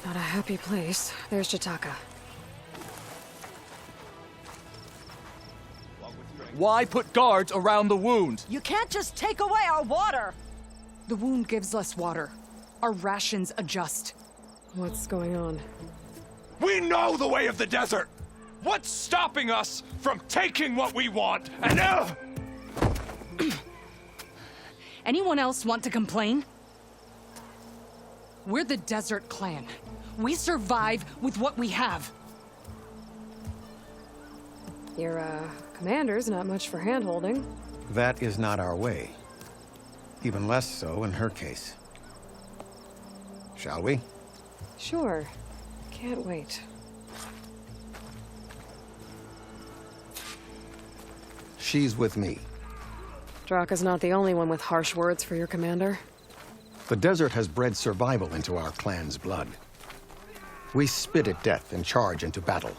Not a happy place. There's Jataka. Why put guards around the wound? You can't just take away our water! The wound gives less water. Our rations adjust. What's going on? We know the way of the desert! What's stopping us from taking what we want and Anyone else want to complain? We're the Desert Clan. We survive with what we have. Your, commander's not much for hand-holding. That is not our way. Even less so in her case. Shall we? Sure. Can't wait. She's with me. Draka's not the only one with harsh words for your commander. The desert has bred survival into our clan's blood. We spit at death and charge into battle.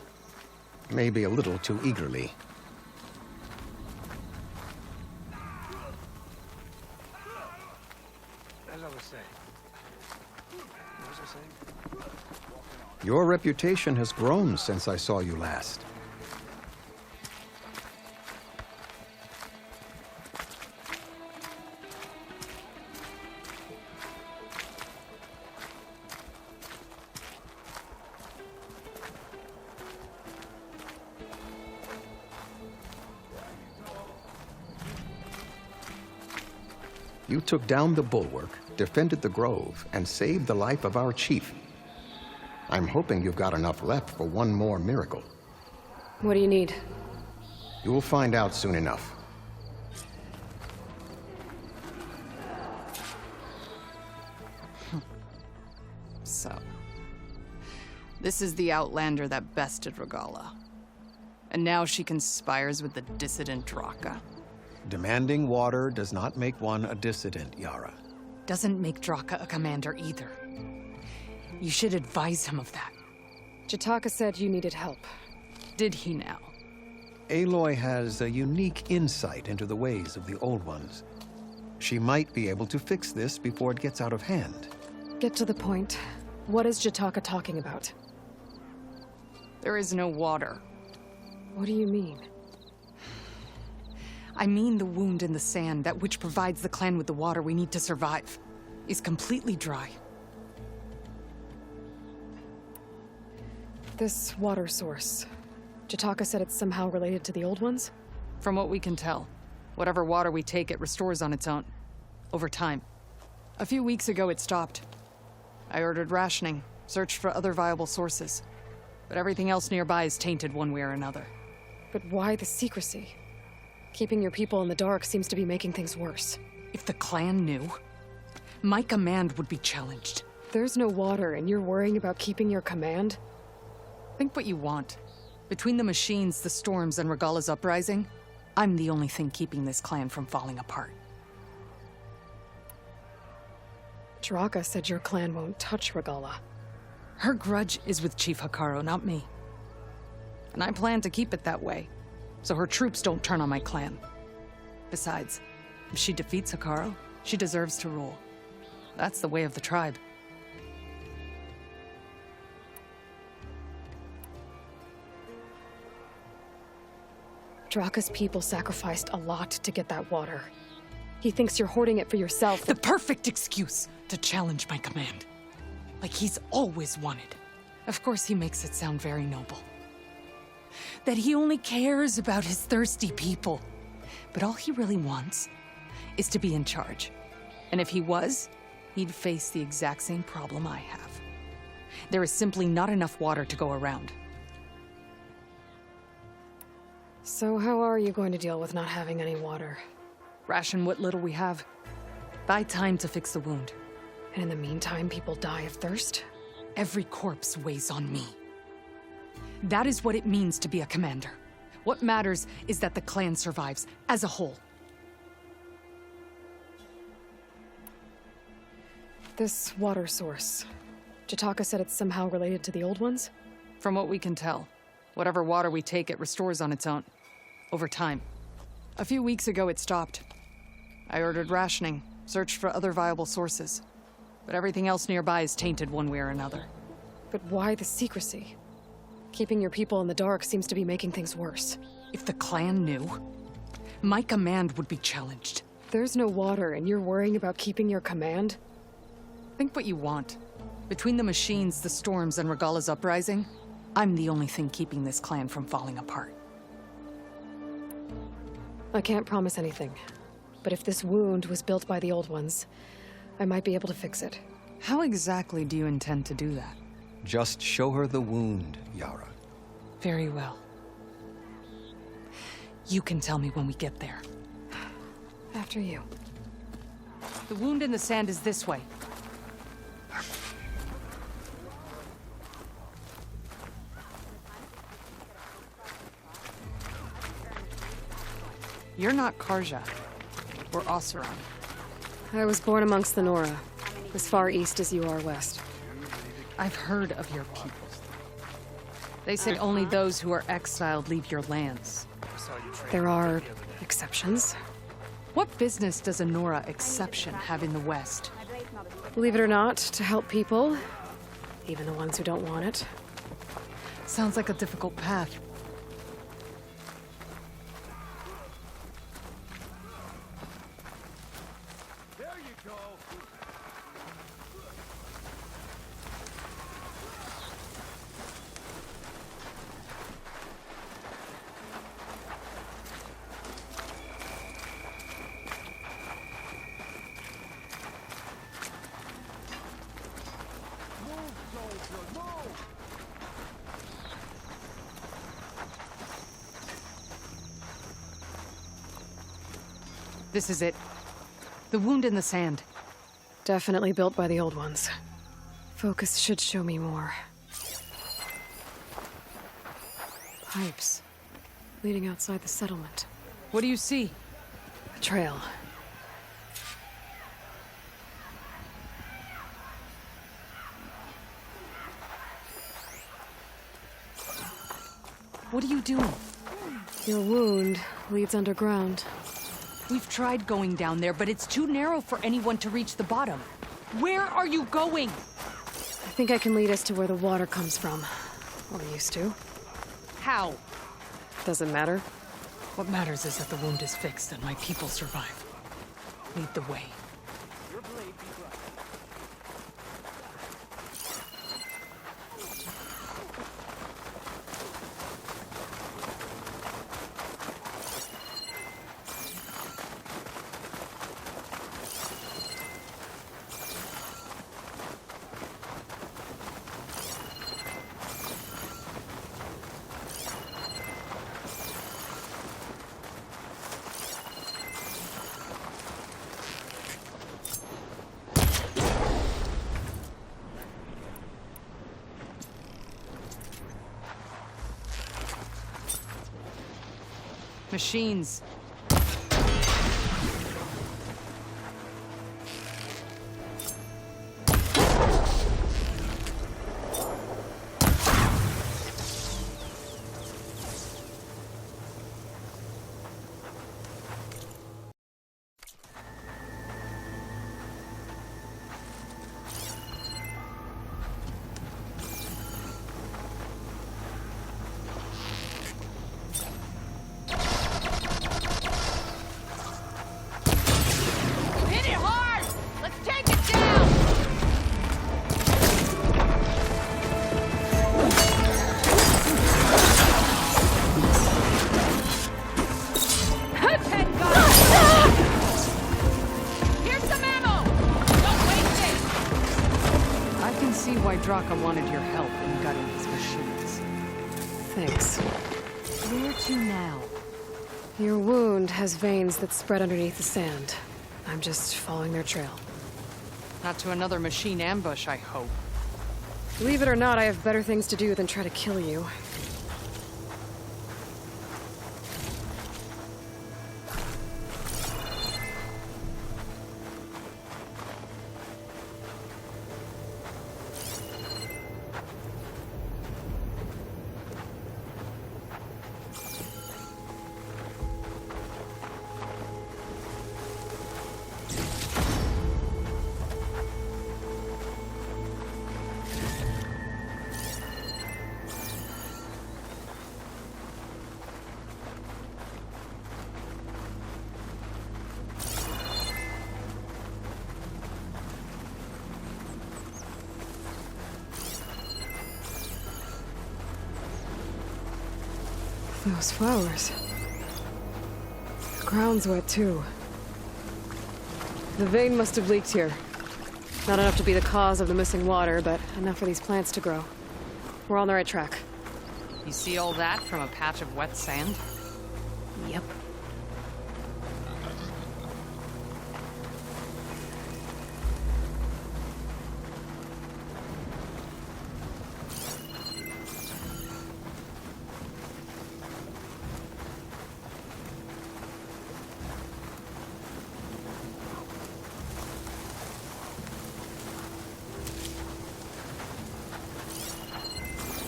Maybe a little too eagerly. As I was saying. What was I saying? Your reputation has grown since I saw you last. You took down the bulwark, defended the grove, and saved the life of our chief. I'm hoping you've got enough left for one more miracle. What do you need? You'll find out soon enough. So, this is the Outlander that bested Regala. And now she conspires with the dissident Draka. Demanding water does not make one a dissident, Yara. Doesn't make Draka a commander either. You should advise him of that. Jataka said you needed help. Did he now? Aloy has a unique insight into the ways of the Old Ones. She might be able to fix this before it gets out of hand. Get to the point. What is Jataka talking about? There is no water. What do you mean? I mean the wound in the sand, that which provides the clan with the water we need to survive, is completely dry. This water source. Jataka said it's somehow related to the Old Ones? From what we can tell, whatever water we take, it restores on its own. Over time. A few weeks ago, it stopped. I ordered rationing, searched for other viable sources. But everything else nearby is tainted one way or another. But why the secrecy? Keeping your people in the dark seems to be making things worse. If the clan knew, my command would be challenged. There's no water and you're worrying about keeping your command? Think what you want. Between the machines, the storms, and Regala's uprising, I'm the only thing keeping this clan from falling apart. Draka said your clan won't touch Regala. Her grudge is with Chief Hikaru, not me. And I plan to keep it that way, so her troops don't turn on my clan. Besides, if she defeats Hikaru, she deserves to rule. That's the way of the tribe. Draka's people sacrificed a lot to get that water. He thinks you're hoarding it for yourself. The perfect excuse to challenge my command. Like he's always wanted. Of course he makes it sound very noble. That he only cares about his thirsty people. But all he really wants is to be in charge. And if he was, he'd face the exact same problem I have. There is simply not enough water to go around. So how are you going to deal with not having any water? Ration what little we have. Buy time to fix the wound. And in the meantime, people die of thirst? Every corpse weighs on me. That is what it means to be a commander. What matters is that the clan survives, as a whole. This water source. Jataka said it's somehow related to the Old Ones? From what we can tell, whatever water we take, it restores on its own. Over time. A few weeks ago, it stopped. I ordered rationing, searched for other viable sources. But everything else nearby is tainted one way or another. But why the secrecy? Keeping your people in the dark seems to be making things worse. If the clan knew, my command would be challenged. There's no water, and you're worrying about keeping your command? Think what you want. Between the machines, the storms, and Regala's uprising, I'm the only thing keeping this clan from falling apart. I can't promise anything. But if this wound was built by the Old Ones, I might be able to fix it. How exactly do you intend to do that? Just show her the wound, Yara. Very well. You can tell me when we get there. After you. The wound in the sand is this way. You're not Karja. Or Oseram. I was born amongst the Nora, as far east as you are west. I've heard of your people. They say only those who are exiled leave your lands. There are exceptions. What business does a Nora exception have in the West? Believe it or not, to help people, even the ones who don't want it. Sounds like a difficult path. This is it. The wound in the sand. Definitely built by the Old Ones. Focus should show me more. Pipes. Leading outside the settlement. What do you see? A trail. What are you doing? Your wound leads underground. We've tried going down there, but it's too narrow for anyone to reach the bottom. Where are you going? I think I can lead us to where the water comes from. Or used to. How? Doesn't matter. What matters is that the wound is fixed and my people survive. Lead the way. Machines. Draka wanted your help in gutting his machines. Thanks. Where to now? Your wound has veins that spread underneath the sand. I'm just following their trail. Not to another machine ambush, I hope. Believe it or not, I have better things to do than try to kill you. Those flowers. The ground's wet too. The vein must have leaked here. Not enough to be the cause of the missing water, but enough for these plants to grow. We're on the right track. You see all that from a patch of wet sand? Yep.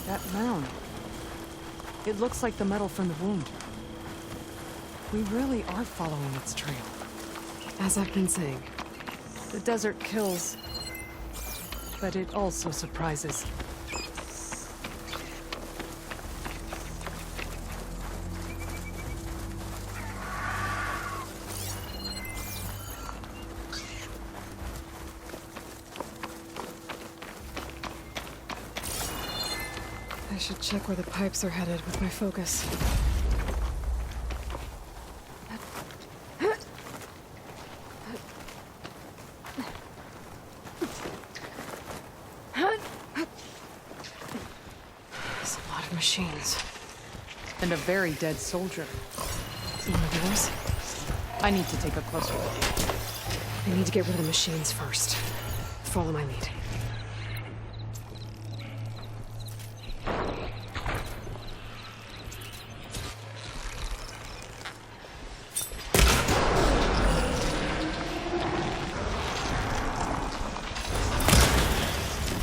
That mound. It looks like the metal from the wound. We really are following its trail. As I've been saying. The desert kills, but it also surprises. I should check where the pipes are headed with my focus. There's a lot of machines. And a very dead soldier. One of yours? I need to take a closer look. I need to get rid of the machines first. Follow my lead.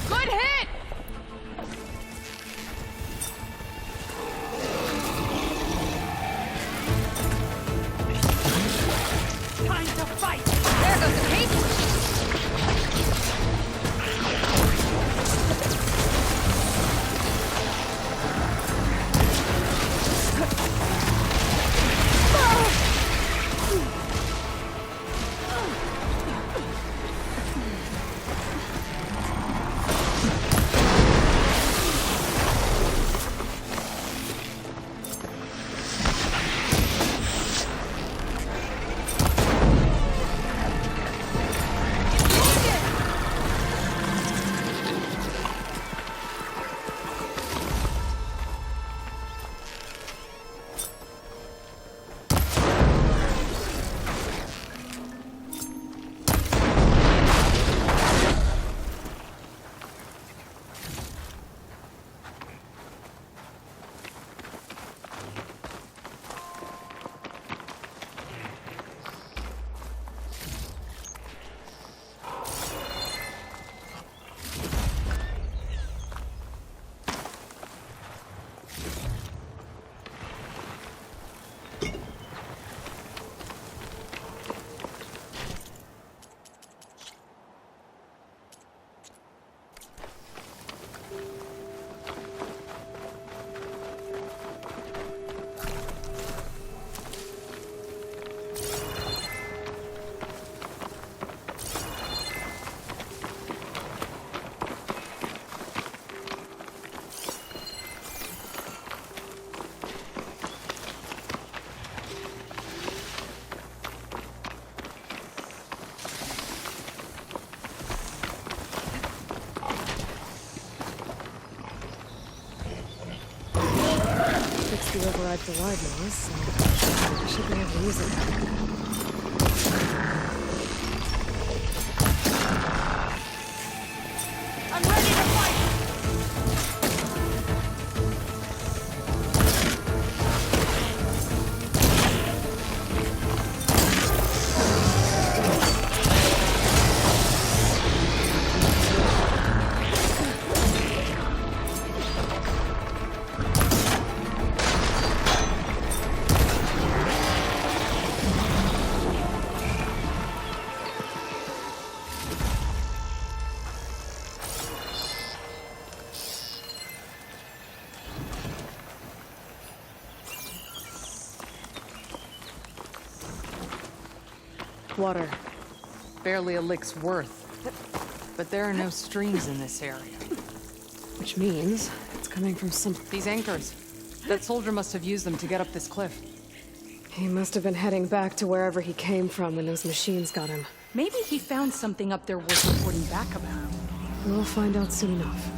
Good hit! Time to fight! There goes the piece! The override for wide noise, so I should be able to use it. I'm ready to fight! Water. Barely a lick's worth. But there are no streams in this area. Which means it's coming from some... These anchors. That soldier must have used them to get up this cliff. He must have been heading back to wherever he came from when those machines got him. Maybe he found something up there worth reporting back about. We'll find out soon enough.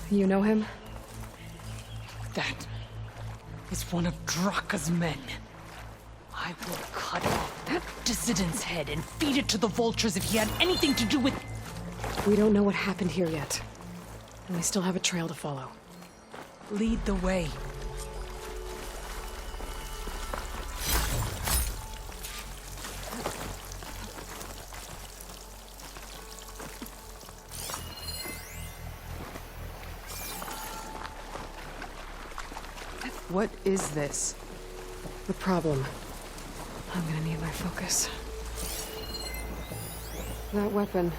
You know him? That is one of Draka's men. I will cut off that dissident's head and feed it to the vultures if he had anything to do with... We don't know what happened here yet. And we still have a trail to follow. Lead the way. What is this? The problem. I'm gonna need my focus. That weapon.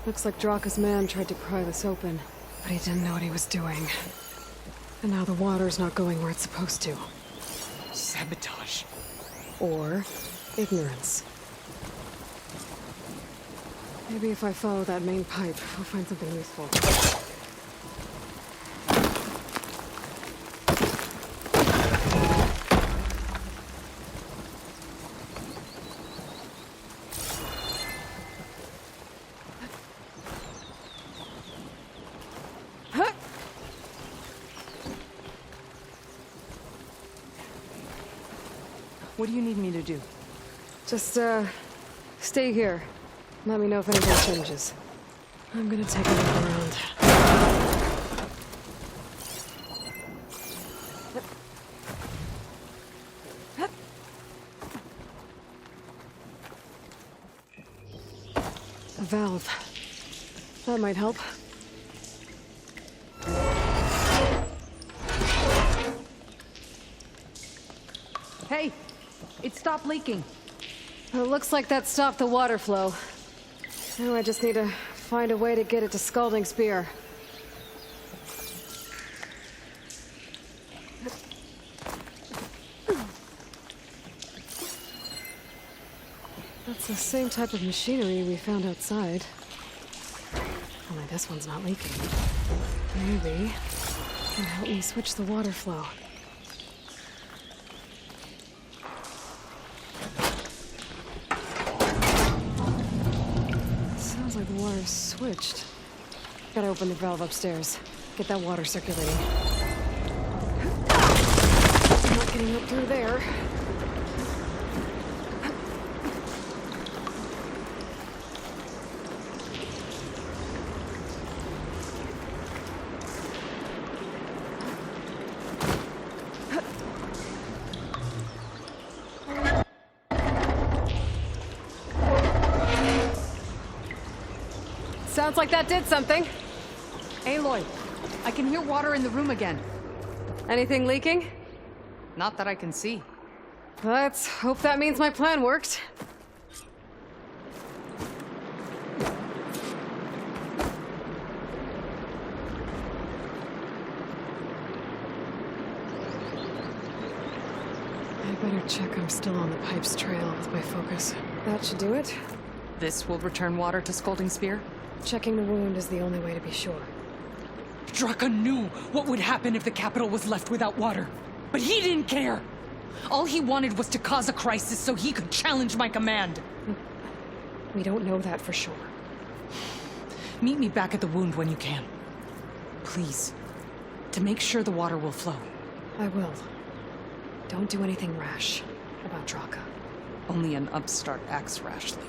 Looks like Draka's man tried to pry this open, but he didn't know what he was doing. And now the water's not going where it's supposed to. Sabotage. Or ignorance. Maybe if I follow that main pipe, I'll find something useful. What do you need me to do? Just, stay here. Let me know if anything changes. I'm gonna take a look around. A valve. That might help. Hey! It stopped leaking. It looks like that stopped the water flow. Now I just need to find a way to get it to Scalding Spear. That's the same type of machinery we found outside. Only this one's not leaking. Maybe it can help me switch the water flow. Sounds like the water's switched. Gotta open the valve upstairs. Get that water circulating. I'm not getting up through there. Sounds like that did something. Aloy, I can hear water in the room again. Anything leaking? Not that I can see. Let's hope that means my plan worked. I better check I'm still on the pipe's trail with my focus. That should do it. This will return water to Scolding Spear? Checking the wound is the only way to be sure. Draka knew what would happen if the capital was left without water. But he didn't care! All he wanted was to cause a crisis so he could challenge my command. We don't know that for sure. Meet me back at the wound when you can. Please. To make sure the water will flow. I will. Don't do anything rash about Draka. Only an upstart acts rashly.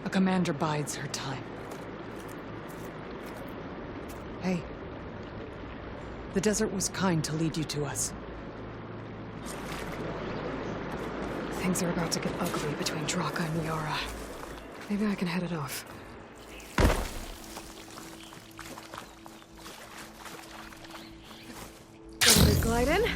A commander bides her time. Hey. The desert was kind to lead you to us. Things are about to get ugly between Draka and Yara. Maybe I can head it off. Gonna glide in.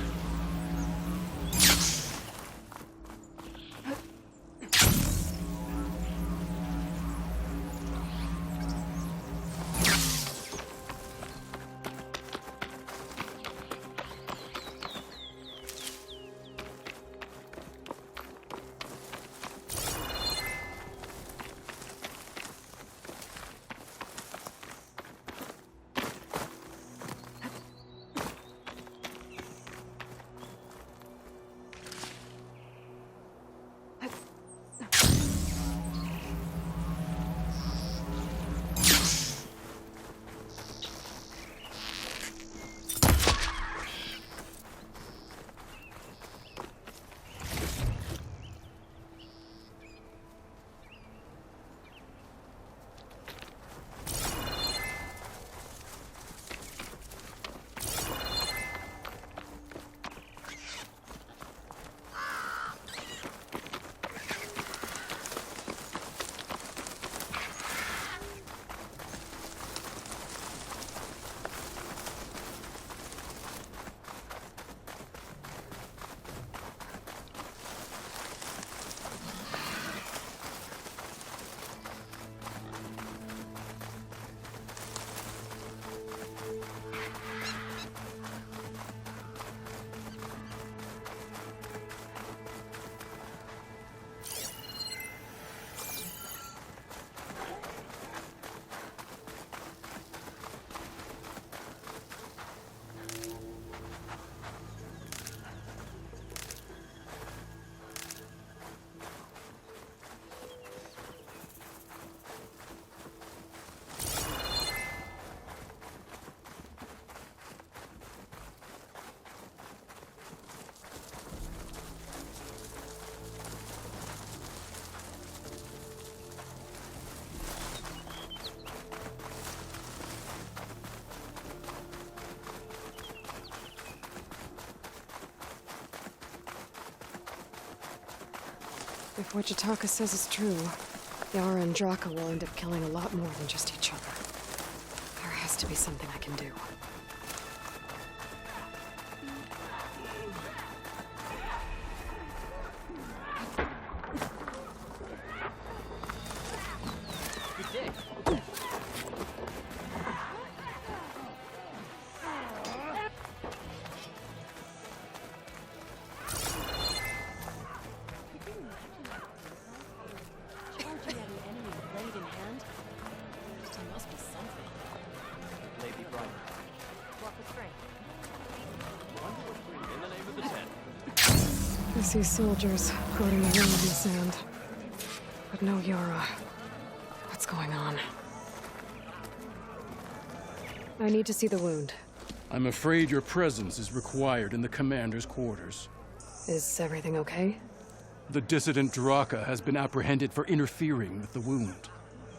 If what Jataka says is true, Yara and Draka will end up killing a lot more than just each other. There has to be something I can do. I see soldiers floating around in the sand. But no Yara. What's going on? I need to see the wound. I'm afraid your presence is required in the commander's quarters. Is everything okay? The dissident Draka has been apprehended for interfering with the wound.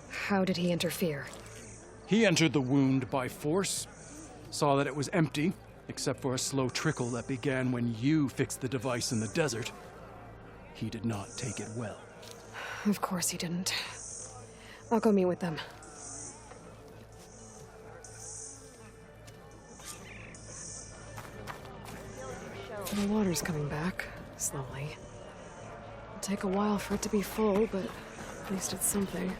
How did he interfere? He entered the wound by force, saw that it was empty, except for a slow trickle that began when you fixed the device in the desert. He did not take it well. Of course he didn't. I'll go meet with them. The water's coming back, slowly. It'll take a while for it to be full, but at least it's something.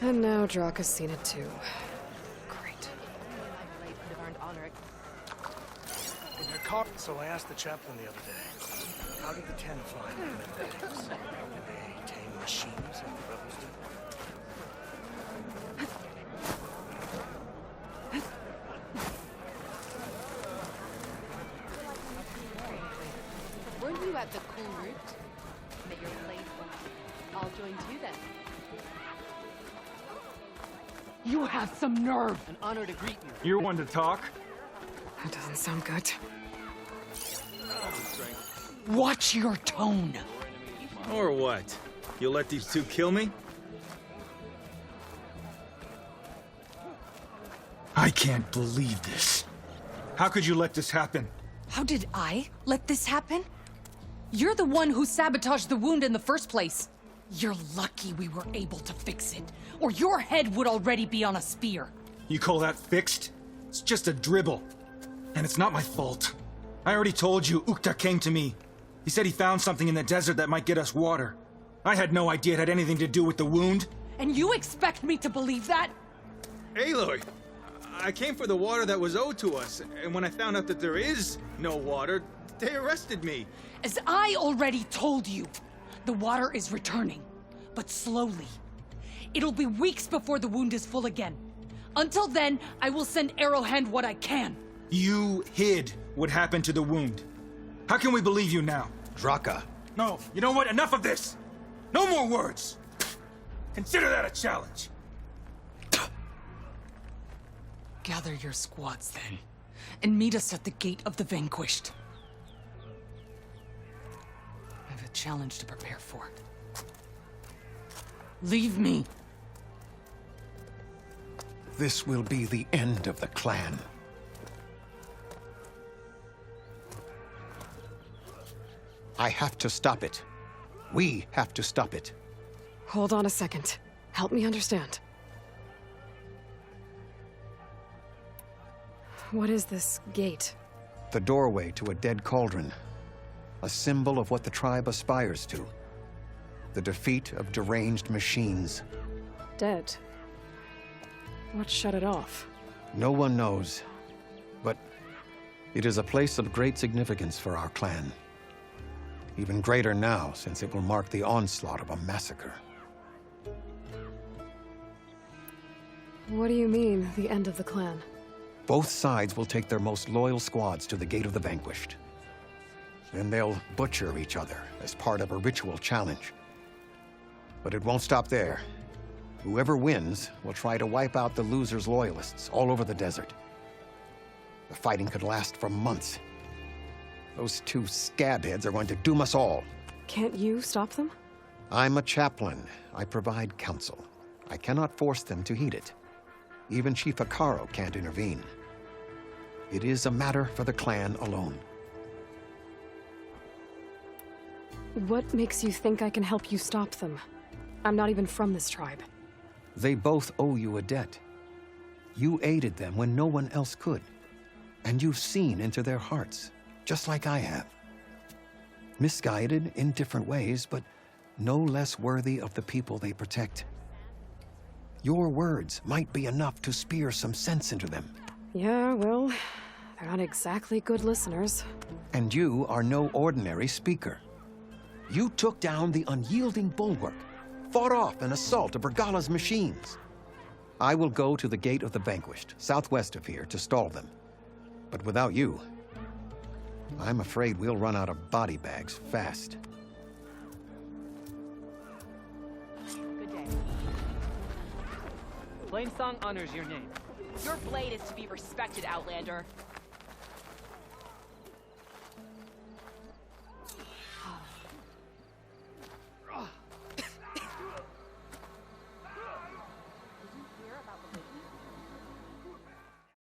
And now Drock has seen it too. Great. In your car. So I asked the chaplain the other day, how did the Ten find the natives? Did they tame machines like the rebels did? Weren't you at the cool route? That you're late. I'll join you then. You have some nerve! An honor to greet you. You're one to talk? That doesn't sound good. Watch your tone! Or what? You'll let these two kill me? I can't believe this. How could you let this happen? How did I let this happen? You're the one who sabotaged the wound in the first place. You're lucky we were able to fix it, or your head would already be on a spear. You call that fixed? It's just a dribble. And it's not my fault. I already told you, Ukta came to me. He said he found something in the desert that might get us water. I had no idea it had anything to do with the wound. And you expect me to believe that? Aloy, I came for the water that was owed to us, and when I found out that there is no water, they arrested me. As I already told you, the water is returning, but slowly. It'll be weeks before the wound is full again. Until then, I will send Arrowhand what I can. You hid what happened to the wound. How can we believe you now? Draka, No, you know what? Enough of this! No more words! Consider that a challenge! Gather your squads then, and meet us at the Gate of the Vanquished. I have a challenge to prepare for. Leave me. this will be the end of the clan. I have to stop it. We have to stop it. Hold on a second. Help me understand. What is this gate? The doorway to a dead cauldron. A symbol of what the tribe aspires to. The defeat of deranged machines. Dead. What shut it off? No one knows. But it is a place of great significance for our clan. Even greater now, since it will mark the onslaught of a massacre. What do you mean, the end of the clan? Both sides will take their most loyal squads to the Gate of the Vanquished. Then they'll butcher each other as part of a ritual challenge. But it won't stop there. Whoever wins will try to wipe out the loser's loyalists all over the desert. The fighting could last for months. Those two scabheads are going to doom us all. Can't you stop them? I'm a chaplain. I provide counsel. I cannot force them to heed it. Even Chief Akaro can't intervene. It is a matter for the clan alone. What makes you think I can help you stop them? I'm not even from this tribe. They both owe you a debt. You aided them when no one else could. And you've seen into their hearts, just like I have. Misguided in different ways, but no less worthy of the people they protect. Your words might be enough to spear some sense into them. Yeah, well, they're not exactly good listeners. And you are no ordinary speaker. You took down the unyielding bulwark, fought off an assault of Bergala's machines. I will go to the Gate of the Vanquished, southwest of here, to stall them. But without you, I'm afraid we'll run out of body bags fast. Good day. Flame Song honors your name. Your blade is to be respected, Outlander.